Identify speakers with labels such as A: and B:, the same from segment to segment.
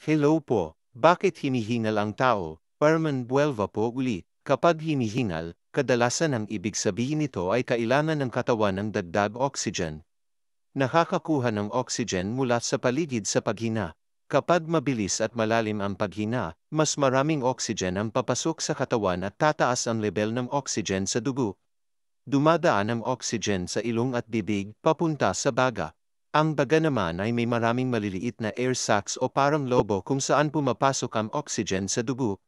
A: Hello po, bakit hinihingal ang tao? Parman buwelva po ulit. Kapag hinihingal, kadalasan ang ibig sabihin nito ay kailangan ng katawan ng dagdag oxygen. Nakakakuha ng oxygen mula sa paligid sa paghina. Kapag mabilis at malalim ang paghina, mas maraming oxygen ang papasok sa katawan at tataas ang level ng oxygen sa dugo. Dumadaan ang oxygen sa ilong at bibig papunta sa baga. Ang baga naman ay may maraming maliliit na air sacs o parang lobo kung saan pumapasok ang oxygen sa dugo.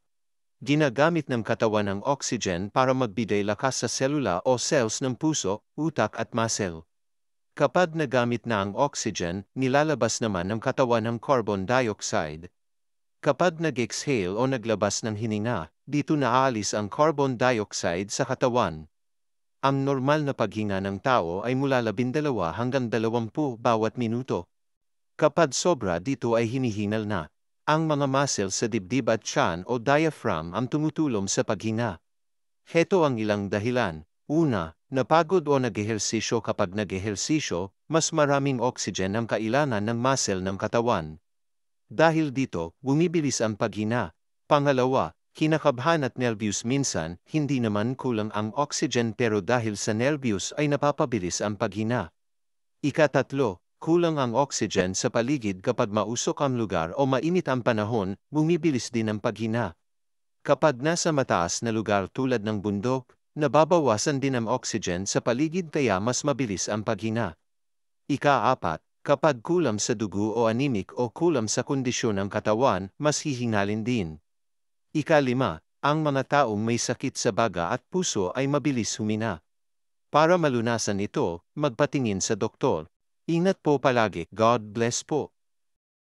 A: Ginagamit ng katawan ang oxygen para magbigay lakas sa selula o cells ng puso, utak at muscle. Kapag nagamit na ang oxygen, nilalabas naman ng katawan ng carbon dioxide. Kapag nag-exhale o naglabas ng hininga, dito naaalis ang carbon dioxide sa katawan. Ang normal na paghinga ng tao ay mula 12 hanggang 20 bawat minuto. Kapag sobra dito ay hinihingal na. Ang mga muscle sa dibdib at tiyan o diaphragm ang tumutulong sa paghinga. Heto ang ilang dahilan. Una, napagod o nag-ehersisyo. Kapag nag-ehersisyo, mas maraming oxygen ang kailangan ng muscle ng katawan. Dahil dito, bumibilis ang paghina. Pangalawa, kinakabahan at nervyos. Minsan, hindi naman kulang ang oxygen pero dahil sa nervyos ay napapabilis ang paghina. Ikatatlo, kulang ang oxygen sa paligid. Kapag mausok ang lugar o mainit ang panahon, bumibilis din ang paghina. Kapag nasa mataas na lugar tulad ng bundok, nababawasan din ang oxygen sa paligid kaya mas mabilis ang paghina. Ika-apat, kapag kulam sa dugo o anemic o kulam sa kondisyon ng katawan, mas hihingalin din. Ika-lima, ang mga taong may sakit sa baga at puso ay mabilis humina. Para malunasan ito, magpatingin sa doktor. Ingat po palagi. God bless po.